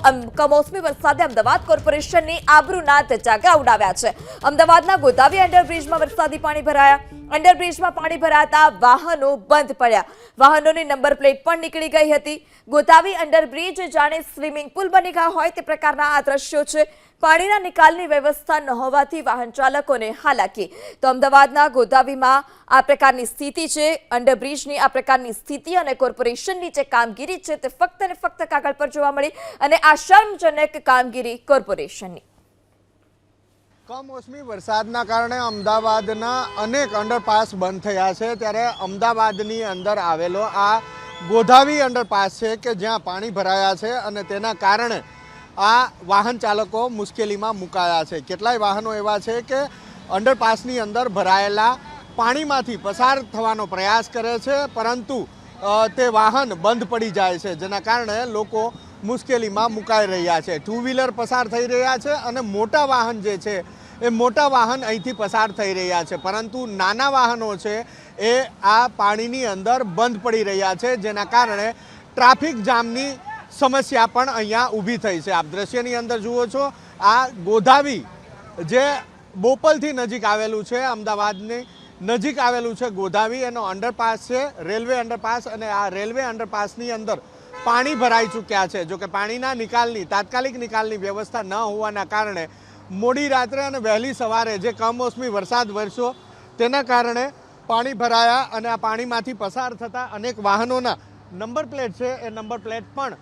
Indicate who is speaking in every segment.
Speaker 1: કમોસમી વરસાદે અમદાવાદ કોર્પોરેશનની આબરૂના ધજાગરા ઉડાવ્યા છે। અમદાવાદના ગોદાવી અંડરબ્રિજમાં વરસાદી પાણી ભરાયા। અંડરબ્રિજમાં પાણી ભરાતા વાહનો બંધ પડ્યા। વાહનોની નંબર પ્લેટ પણ નીકળી ગઈ હતી। ગોદાવી અંડરબ્રિજ જાણે સ્વિમિંગ પુલ બની ગયા હોય તે પ્રકારના આ દ્રશ્યો છે। પાણીના નિકાલની વ્યવસ્થા ન હોવાથી વાહન ચાલકોને હાલાકી। તો અમદાવાદના ગોદાવીમાં આ પ્રકારની સ્થિતિ છે। અંડરબ્રિજની આ પ્રકારની સ્થિતિ અને કોર્પોરેશનની જે કામગીરી છે તે ફક્ત અને ફક્ત કાગળ પર જોવા મળી અને આ શર્મજનક કામગીરી કોર્પોરેશનની।
Speaker 2: કમોસમી વરસાદના કારણે અમદાવાદના અનેક અંડરપાસ બંધ થયા છે, ત્યારે અમદાવાદની અંદર આવેલો આ ગોદાવી અંડરપાસ છે કે જ્યાં પાણી ભરાયા છે અને તેના કારણે આ વાહન ચાલકો મુશ્કેલીમાં મુકાયા છે। કેટલાય વાહનો એવા છે કે અંડરપાસની અંદર ભરાયેલા પાણીમાંથી પસાર થવાનો પ્રયાસ કરે છે, પરંતુ તે વાહન બંધ પડી જાય છે, જેના કારણે લોકો મુશ્કેલીમાં મુકાઈ રહ્યા છે। ટુ વ્હીલર પસાર થઈ રહ્યા છે અને મોટા વાહન જે છે એ મોટા વાહન અહીંથી પસાર થઈ રહ્યા છે, પરંતુ નાના વાહનો છે એ આ પાણીની અંદર બંધ પડી રહ્યા છે, જેના કારણે ટ્રાફિક જામની સમસ્યા પણ અહીંયા ઊભી થઈ છે। આપ દ્રશ્યની અંદર જુઓ છો, આ ગોદાવી જે બોપલથી નજીક આવેલું છે, અમદાવાદની નજીક આવેલું છે ગોદાવી, એનો અંડરપાસ છે, રેલવે અંડરપાસ, અને આ રેલવે અંડરપાસની અંદર પાણી ભરાઈ ચૂક્યા છે। જો કે પાણીના નિકાલની તાત્કાલિક નિકાલની વ્યવસ્થા ન હોવાના કારણે મોડી રાત્રે અને વહેલી સવારે જે કમોસમી વરસાદ વરસ્યો તેના કારણે પાણી ભરાયા અને આ પાણીમાંથી પસાર થતા અનેક વાહનોના નંબર પ્લેટ છે એ નંબર પ્લેટ પણ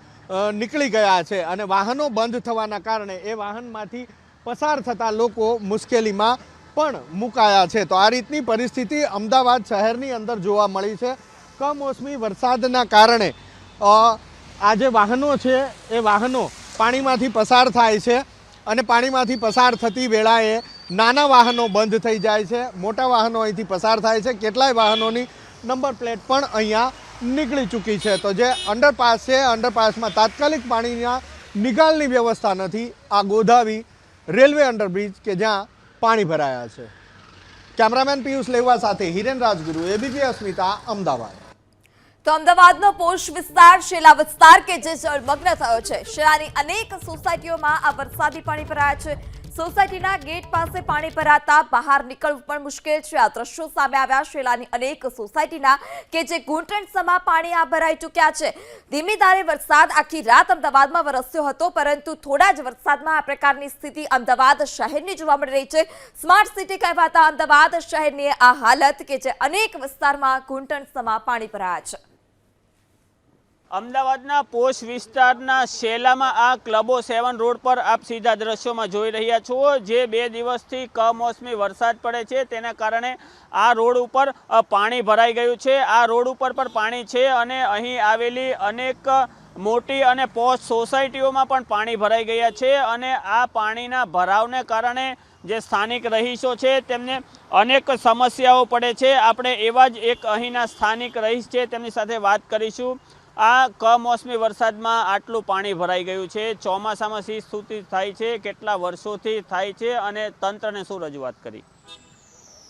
Speaker 2: નીકળી ગયા છે અને વાહનો બંધ થવાના કારણે એ વાહનમાંથી પસાર થતા લોકો મુશ્કેલીમાં પણ મુકાયા છે। તો આ રીતની પરિસ્થિતિ અમદાવાદ શહેરની અંદર જોવા મળી છે। કમોસમી વરસાદના કારણે આ જે વાહનો છે એ વાહનો પાણીમાંથી પસાર થાય છે અને પાણીમાંથી પસાર થતી વેળાએ નાના વાહનો બંધ થઈ જાય છે, મોટા વાહનો અહીંથી પસાર થાય છે। કેટલાય વાહનોની નંબર પ્લેટ પણ અહીંયા નીકળી ચૂકી છે। તો જે અંડરપાસ છે, અંડરપાસમાં તાત્કાલિક પાણીના નિકાલની વ્યવસ્થા નથી। આ ગોદાવી રેલવે અંડરબ્રિજ કે જ્યાં પાણી ભરાયા છે। કેમેરામેન પિયુષ લેવા સાથે હિરેન રાજગુરુ, એબીપી અસ્મિતા, અમદાવાદ।
Speaker 1: તો અમદાવાદનો પોશ વિસ્તાર શેલા વિસ્તાર કે જે જળમગ્ન થયો છે। શેલાની અનેક સોસાયટીઓમાં આ વરસાદી પાણી ભરાયા છે। સોસાયટીના ગેટ પાસે પાણી ભરાતા બહાર નીકળવું પણ મુશ્કેલ છે। આ દ્રશ્યો સામે આવ્યા શેલાની અનેક સોસાયટીના કે જે ઘૂંટણસમાં પાણી આ ભરાઈ ચૂક્યા છે। ધીમી ધારે વરસાદ આખી રાત અમદાવાદમાં વરસ્યો હતો, પરંતુ થોડા જ વરસાદમાં આ પ્રકારની સ્થિતિ અમદાવાદ શહેરની જોવા મળી રહી છે। સ્માર્ટ સિટી કહેવાતા અમદાવાદ શહેરની આ હાલત કે જે અનેક વિસ્તારમાં ઘૂંટણસમાં પાણી ભરાયા છે।
Speaker 3: અમદાવાદના પોશ વિસ્તારના શેલામાં આ ક્લબો 7 રોડ પર આપ સીધા દ્રશ્યોમાં જોઈ રહ્યા છો, જે 2 દિવસથી કમોસમી વરસાદ પડે છે તેના કારણે આ રોડ ઉપર પાણી ભરાઈ ગયું છે। આ રોડ ઉપર પણ પાણી છે અને અહીં આવેલી અનેક મોટી અને પોશ સોસાયટીઓમાં પણ પાણી ભરાઈ ગયા છે અને આ પાણીના ભરાવને કારણે જે સ્થાનિક રહીશો છે તેમને અનેક સમસ્યાઓ પડે છે। આપણે એવા જ એક અહીંના સ્થાનિક રહીશ છે તેમની સાથે વાત કરીશું। આ કમોસમી વરસાદમાં આટલું પાણી ભરાઈ ગયું છે, ચોમાસામાં શી સ્થિતિ થાય છે, કેટલા વર્ષોથી થાય છે અને તંત્રને શું રજૂઆત કરી?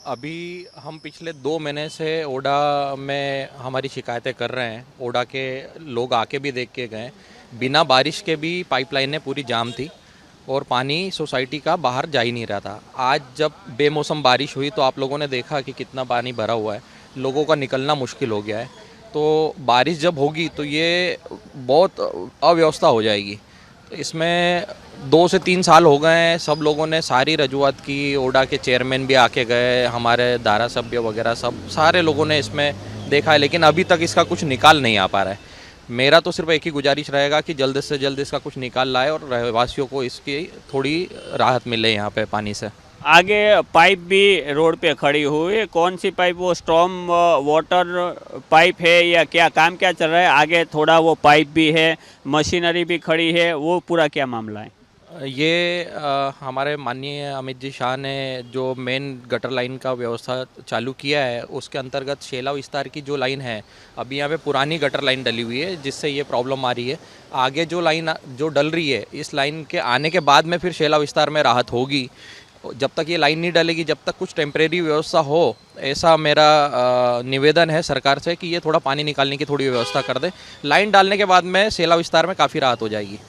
Speaker 4: अभी हम पिछले 2 महीने से ओडा में हमारी शिकायतें कर रहे हैं। ओडा के लोग आके भी देख के गए, बिना बारिश के भी पाइपलाइनें पूरी जाम थी और पानी सोसाइटी का बाहर जा ही नहीं रहा था। आज जब बेमौसम बारिश हुई तो आप लोगों ने देखा कि कितना पानी भरा हुआ है, लोगों का निकलना मुश्किल हो गया है। तो बारिश जब होगी तो ये बहुत अव्यवस्था हो जाएगी। इसमें 2 से 3 साल हो गए हैं, सब लोगों ने सारी रजूआत की, ओडा के चेयरमैन भी आके गए, हमारे धारासभ्य वगैरह सब सारे लोगों ने इसमें देखा है, लेकिन अभी तक इसका कुछ निकाल नहीं आ पा रहा है। मेरा तो सिर्फ एक ही गुजारिश रहेगा कि जल्द से जल्द इसका कुछ निकाल लाए और रहवासियों को इसकी थोड़ी राहत मिले यहाँ पे पानी से।
Speaker 3: आगे पाइप भी रोड पे खड़ी हुई है, कौन सी पाइप? वो स्टॉर्म वाटर पाइप है या क्या काम क्या चल रहा है? आगे थोड़ा वो पाइप भी है, मशीनरी भी खड़ी है, वो पूरा क्या मामला है?
Speaker 4: ये हमारे माननीय अमित जी शाह ने जो मेन गटर लाइन का व्यवस्था चालू किया है, उसके अंतर्गत शेला विस्तार की जो लाइन है, अभी यहाँ पे पुरानी गटर लाइन डली हुई है जिससे ये प्रॉब्लम आ रही है। आगे जो लाइन जो डल रही है, इस लाइन के आने के बाद में फिर शेला विस्तार में राहत होगी। जब तक ये लाइन नहीं डलेगी, जब तक कुछ टेम्परेरी व्यवस्था हो, ऐसा मेरा निवेदन है सरकार से कि ये थोड़ा पानी निकालने की थोड़ी व्यवस्था कर दे। लाइन डालने के बाद में शेला विस्तार में काफ़ी राहत हो जाएगी।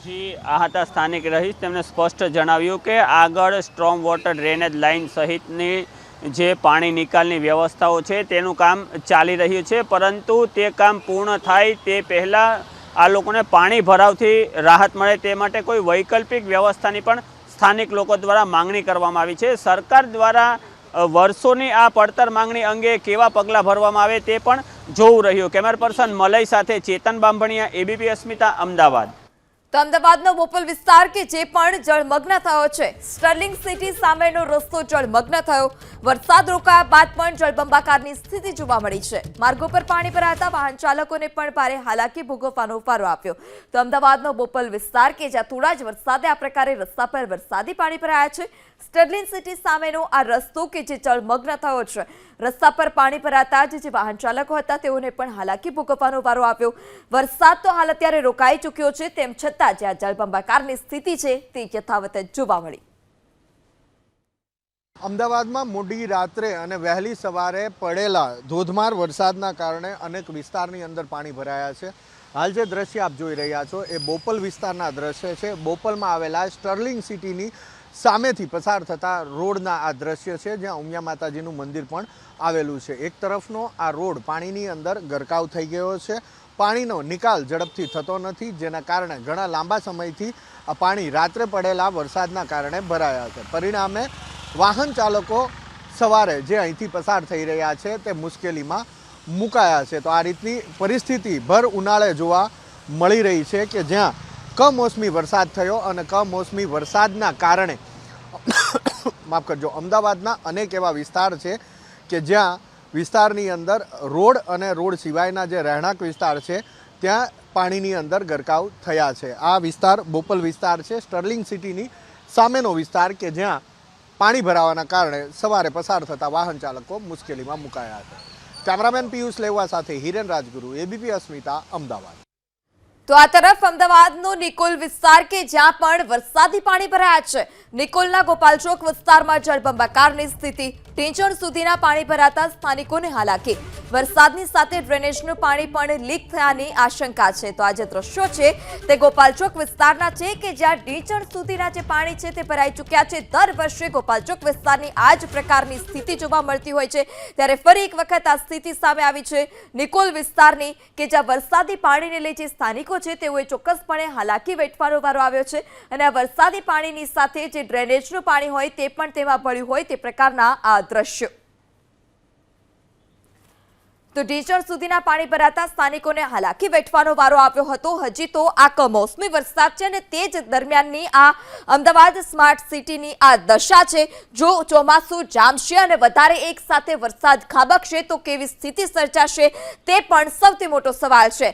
Speaker 3: જી, આ હતા સ્થાનિક રહીશ. તેમણે સ્પષ્ટ જણાવ્યું કે આગળ સ્ટ્રોમ વોટર ડ્રેનેજ લાઇન સહિતની જે પાણી નિકાલની વ્યવસ્થાઓ છે તેનું કામ ચાલી રહ્યું છે, પરંતુ તે કામ પૂર્ણ થાય તે પહેલાં આ લોકોને પાણી ભરાવથી રાહત મળે તે માટે કોઈ વૈકલ્પિક વ્યવસ્થાની પણ સ્થાનિક લોકો દ્વારા માંગણી કરવામાં આવી છે. સરકાર દ્વારા વર્ષોની આ પડતર માંગણી અંગે કેવા પગલાં ભરવામાં આવે તે પણ જોવું રહ્યું. કેમેરા પર્સન મલય સાથે ચેતન બાંભણિયા, એબીપી અસ્મિતા, અમદાવાદ.
Speaker 1: તો અમદાવાદનો બોપલ વિસ્તાર કે જે પણ જળમગ્ન થયો છે, સ્ટર્લિંગ સિટી સામેનો રસ્તો જળમગ્ન થયો. વરસાદ રોકાયા બાદ પણ જળબંબાકારની સ્થિતિ જોવા મળી છે. માર્ગો પર પાણી ભરાતા વાહન ચાલકોને પણ ભારે હાલાકી ભોગવવાનો વારો આપ્યો. તો અમદાવાદનો બોપલ વિસ્તાર કે જ્યાં થોડા જ વરસાદે આ પ્રકારે રસ્તા પર વરસાદી પાણી ભરાયા છે. સ્ટર્લિંગ સિટી સામેનો આ રસ્તો કે જે જળમગ્ન થયો છે, રસ્તા પર પાણી ભરાતા જ જે વાહન ચાલકો હતા તેઓને પણ હાલાકી ભોગવવાનો વારો આપ્યો. વરસાદ તો હાલ અત્યારે રોકાઈ ચૂક્યો છે, તેમ છતાં જ્યાં જળબંબાકારની સ્થિતિ છે તે યથાવત જોવા મળી.
Speaker 2: અમદાવાદમાં મોડી રાત્રે અને વહેલી સવારે પડેલા ધોધમાર વરસાદના કારણે અનેક વિસ્તારની અંદર પાણી ભરાયા છે. હાલ જે દ્રશ્ય આપ જોઈ રહ્યા છો એ બોપલ વિસ્તારના દ્રશ્ય છે. બોપલમાં આવેલા સ્ટર્લિંગ સિટીની સામેથી પસાર થતા રોડના આ દ્રશ્ય છે, જ્યાં ઉમિયા માતાજીનું મંદિર પણ આવેલું છે. એક તરફનો આ રોડ પાણીની અંદર ગરકાવ થઈ ગયો છે. પાણીનો નિકાલ ઝડપથી થતો નથી, જેના કારણે ઘણા લાંબા સમયથી આ પાણી રાત્રે પડેલા વરસાદના કારણે ભરાયા છે. પરિણામે વાહન ચાલકો સવારે જે અહીંથી પસાર થઈ રહ્યા છે તે મુશ્કેલીમાં મુકાયા છે. તો આ રીતની પરિસ્થિતિ ભર ઉનાળે જોવા મળી રહી છે કે જ્યાં કમોસમી વરસાદ થયો અને કમોસમી વરસાદના કારણે માફ કરજો, અમદાવાદના અનેક એવા વિસ્તાર છે કે જ્યાં વિસ્તારની અંદર રોડ અને રોડ સિવાયના જે રહેણાંક વિસ્તાર છે ત્યાં પાણીની અંદર ગરકાવ થયા છે. આ વિસ્તાર બોપલ વિસ્તાર છે, સ્ટર્લિંગ સિટીની સામેનો વિસ્તાર કે જ્યાં પાણી ભરાવાના કારણે સવારે પસાર થતા વાહન ચાલકો મુશ્કેલીમાં મુકાયા હતા. કેમેરામેન પિયુષ લેવા સાથે હિરેન રાજગુરુ, એબીપી અસ્મિતા, અમદાવાદ.
Speaker 1: તો આ તરફ અમદાવાદનો નિકોલ વિસ્તાર કે જ્યાં પણ વરસાદી પાણી ભરાયા છે. નિકોલના ગોપાલ ચોક વિસ્તારમાં જળબંબાકારની સ્થિતિ. ટેંચણ સુધીના પાણી ભરાતા સ્થાનિકોને હાલાકી. વરસાદની સાથે ડ્રેનેજનું પાણી પણ લીક થયાની આશંકા છે. તો આ જે દ્રશ્યો છે તે ગોપાલ ચોક વિસ્તારના છે કે જ્યાં ટેંચણ સુધીના જે પાણી છે તે ભરાઈ ચૂક્યા છે. દર વર્ષે ગોપાલ ચોક વિસ્તારની આ જ પ્રકારની સ્થિતિ જોવા મળતી હોય છે, ત્યારે ફરી એક વખત આ સ્થિતિ સામે આવી છે નિકોલ વિસ્તારની કે જ્યાં વરસાદી પાણીને લઈ જે સ્થાનિકો છે તેઓએ ચોક્કસપણે હાલાકી વેઠવાનો વારો આવ્યો છે. અને આ વરસાદી પાણીની સાથે જે ડ્રેનેજનું પાણી હોય તે પણ તેમાં ભળ્યું હોય તે પ્રકારના આ દ્રશ્યો. તો ઢીચણ સુધીના પાણી ભરાતા સ્થાનિકોને હાલાકી વેઠવાનો વારો આવ્યો હતો. હજી તો આ કમોસમી વરસાદ છે અને તે જ દરમિયાનની આ અમદાવાદ સ્માર્ટ સિટીની આ દશા છે. જો ચોમાસું જામશે અને વધારે એક સાથે વરસાદ ખાબકશે તો કેવી સ્થિતિ સર્જાશે તે પણ સૌથી મોટો સવાલ છે.